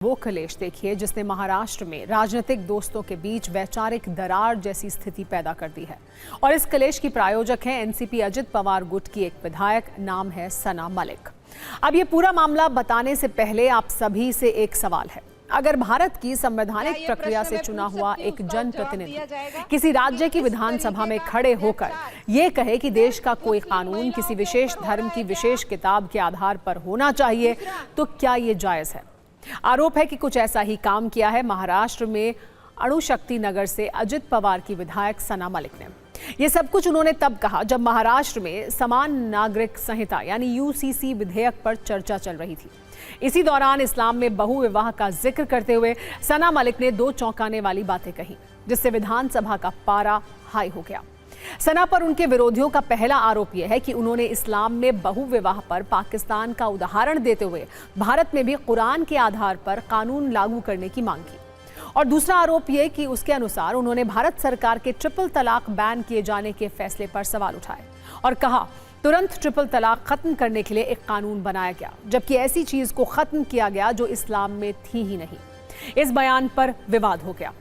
वो कलेश देखिए जिसने महाराष्ट्र में राजनीतिक दोस्तों के बीच वैचारिक दरार जैसी स्थिति पैदा कर दी है। और इस कलेश की प्रायोजक हैं एनसीपी अजित पवार गुट की एक विधायक, नाम है सना मलिक। अब ये पूरा मामला बताने से पहले आप सभी से एक सवाल है। अगर भारत की संवैधानिक प्रक्रिया से चुना हुआ एक जनप्रतिनिधि किसी राज्य की विधानसभा में खड़े होकर ये कहे कि देश का कोई कानून किसी विशेष धर्म की विशेष किताब के आधार पर होना चाहिए, तो क्या ये जायज है? आरोप है कि कुछ ऐसा ही काम किया है महाराष्ट्र में अणुशक्ति नगर से अजित पवार की विधायक सना मलिक ने। ये सब कुछ उन्होंने तब कहा जब महाराष्ट्र में समान नागरिक संहिता यानी यूसीसी विधेयक पर चर्चा चल रही थी। इसी दौरान इस्लाम में बहुविवाह का जिक्र करते हुए सना मलिक ने दो चौंकाने वाली बातें कही, जिससे विधानसभा का पारा हाई हो गया। सना पर उनके विरोधियों का पहला आरोप यह है कि उन्होंने इस्लाम में बहुविवाह पर पाकिस्तान का उदाहरण देते हुए भारत में भी कुरान के आधार पर कानून लागू करने की मांग की। और दूसरा आरोप यह कि उसके अनुसार उन्होंने भारत सरकार के ट्रिपल तलाक बैन किए जाने के फैसले पर सवाल उठाए और कहा तुरंत ट्रिपल तलाक खत्म करने के लिए एक कानून बनाया गया, जबकि ऐसी चीज को खत्म किया गया जो इस्लाम में थी ही नहीं। इस बयान पर विवाद हो गया।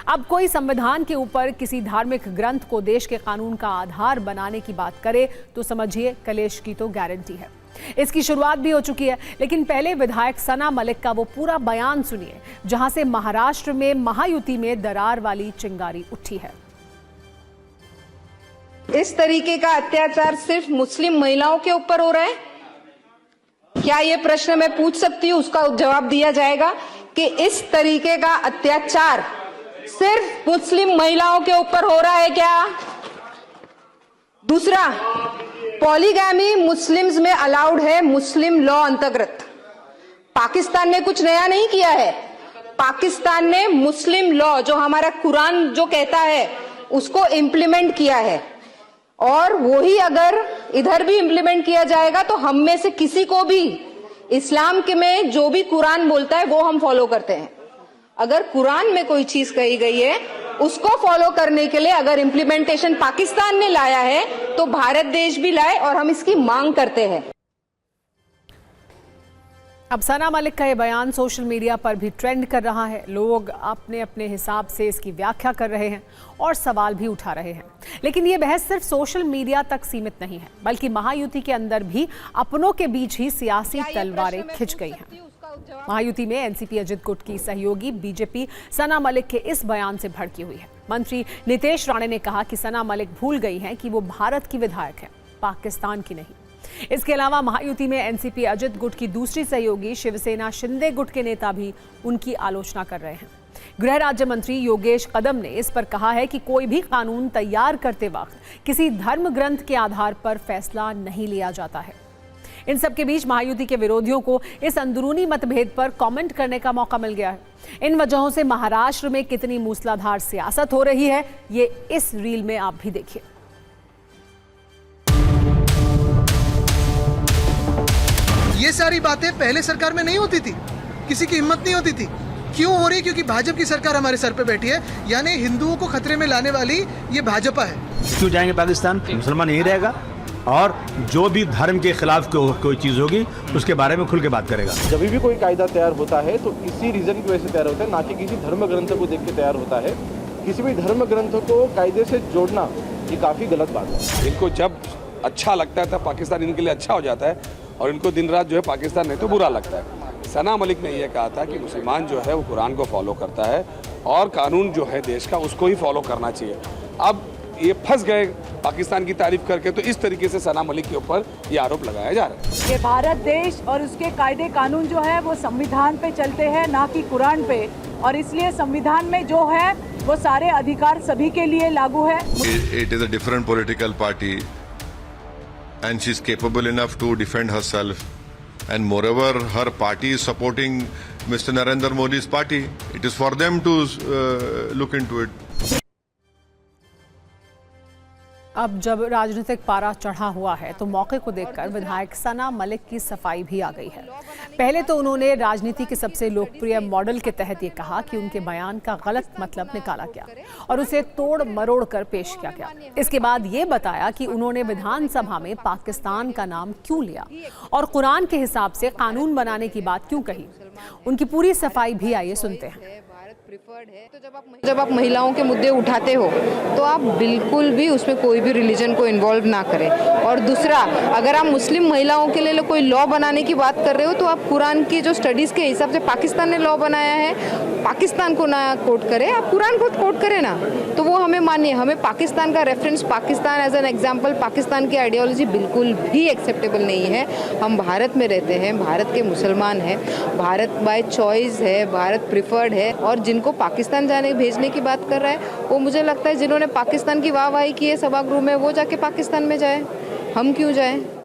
अब कोई संविधान के ऊपर किसी धार्मिक ग्रंथ को देश के कानून का आधार बनाने की बात करे तो समझिए कलेश की तो गारंटी है। इसकी शुरुआत भी हो चुकी है, लेकिन पहले विधायक सना मलिक का वो पूरा बयान सुनिए जहां से महाराष्ट्र में महायुति में दरार वाली चिंगारी उठी है। इस तरीके का अत्याचार सिर्फ मुस्लिम महिलाओं के ऊपर हो रहा है? क्या ये प्रश्न मैं पूछ सकती हूँ, उसका जवाब दिया जाएगा कि इस तरीके का अत्याचार सिर्फ मुस्लिम महिलाओं के ऊपर हो रहा है क्या? दूसरा, पॉलीगैमी मुस्लिम्स में अलाउड है मुस्लिम लॉ अंतर्गत। पाकिस्तान ने कुछ नया नहीं किया है। पाकिस्तान ने मुस्लिम लॉ जो हमारा कुरान जो कहता है उसको इम्प्लीमेंट किया है, और वही अगर इधर भी इम्प्लीमेंट किया जाएगा तो हम में से किसी को भी इस्लाम के में जो भी कुरान बोलता है वो हम फॉलो करते हैं। अगर कुरान में कोई चीज कही गई है उसको फॉलो करने के लिए अगर इम्प्लीमेंटेशन पाकिस्तान ने लाया है तो भारत देश भी लाए, और हम इसकी मांग करते हैं। अब सना मलिक का ये बयान सोशल मीडिया पर भी ट्रेंड कर रहा है। लोग अपने अपने हिसाब से इसकी व्याख्या कर रहे हैं और सवाल भी उठा रहे हैं। लेकिन ये बहस सिर्फ सोशल मीडिया तक सीमित नहीं है, बल्कि महायुति के अंदर भी अपनों के बीच ही सियासी तलवारें खिंच गई हैं। महायुति में एनसीपी अजित गुट की सहयोगी बीजेपी सना मलिक के इस बयान से भड़की हुई है। मंत्री नितेश राणे ने कहा कि सना मलिक भूल गई हैं कि वो भारत की विधायक है, पाकिस्तान की नहीं। इसके अलावा महायुति में एनसीपी अजित गुट की दूसरी सहयोगी शिवसेना शिंदे गुट के नेता भी उनकी आलोचना कर रहे हैं। गृह राज्य मंत्री योगेश कदम ने इस पर कहा है कि कोई भी कानून तैयार करते वक्त किसी धर्म ग्रंथ के आधार पर फैसला नहीं लिया जाता है। इन सब के बीच महायुति के विरोधियों को इस अंदरूनी मतभेद पर कमेंट करने का मौका मिल गया है। इन वजहों से महाराष्ट्र में कितनी मूसलाधार सियासत हो रही है ये इस रील में आप भी देखिए। ये सारी बातें पहले सरकार में नहीं होती थी, किसी की हिम्मत नहीं होती थी। क्यों हो रही? क्योंकि भाजपा की सरकार हमारे सर पे बैठी है, यानी हिंदुओं को खतरे में लाने वाली ये भाजपा है। क्यों जाएंगे पाकिस्तान? मुसलमान यही रहेगा और जो भी धर्म के खिलाफ कोई चीज होगी उसके बारे में खुल के बात करेगा। जब भी कोई कायदा तैयार होता है तो इसी रीजन की वजह से तैयार होता है, ना कि किसी धर्म ग्रंथ को देख के तैयार होता है। किसी भी धर्म ग्रंथ को कायदे से जोड़ना ये काफी गलत बात है। इनको जब अच्छा लगता है तब पाकिस्तान इनके लिए अच्छा हो जाता है, और इनको दिन रात जो है पाकिस्तान नहीं तो बुरा लगता है। सना मलिक ने यह कहा था कि मुसलमान जो है वो कुरान को फॉलो करता है और कानून जो है देश का उसको ही फॉलो करना चाहिए। अब ये फंस गए पाकिस्तान की तारीफ करके, तो इस तरीके से सना मलिक के ऊपर ये आरोप लगाया जा रहा है। ये भारत देश और उसके कायदे कानून जो है वो संविधान पे चलते हैं, ना कि कुरान पे, और इसलिए संविधान में जो है वो सारे अधिकार सभी के लिए लागू है। It is a different political party and she is capable enough to defend herself, and moreover her party is supporting Mr. Narendra Modi's party. It is for them to look into it. अब जब राजनीतिक पारा चढ़ा हुआ है तो मौके को देखकर विधायक सना मलिक की सफाई भी आ गई है। पहले तो उन्होंने राजनीति के सबसे लोकप्रिय मॉडल के तहत ये कहा कि उनके बयान का गलत मतलब निकाला गया और उसे तोड़ मरोड़ कर पेश किया गया। इसके बाद ये बताया कि उन्होंने विधानसभा में पाकिस्तान का नाम क्यों लिया और कुरान के हिसाब से कानून बनाने की बात क्यों कही। उनकी पूरी सफाई भी आइए सुनते हैं। तो जब आप महिलाओं के मुद्दे उठाते हो तो आप बिल्कुल भी उसमें कोई भी रिलीजन को इन्वॉल्व ना करें। और दूसरा, अगर आप मुस्लिम महिलाओं के लिए कोई लॉ बनाने की बात कर रहे हो तो आप कुरान की जो स्टडीज़ के हिसाब से पाकिस्तान ने लॉ बनाया है, पाकिस्तान को ना कोट करें, आप कुरान को कोट करें ना, तो वो हमें मानिए। हमें पाकिस्तान का reference, Pakistan as an example, Pakistan की आइडियोलॉजी बिल्कुल भी एक्सेप्टेबल नहीं है। हम भारत में रहते हैं, भारत के मुसलमान हैं, भारत बाय चॉइस है, भारत प्रिफर्ड है। और जिनको पाकिस्तान जाने भेजने की बात कर रहा है, वो मुझे लगता है जिन्होंने पाकिस्तान की वाहवाही की है सभागृह में, वो जाके पाकिस्तान में जाए, हम क्यों जाएं।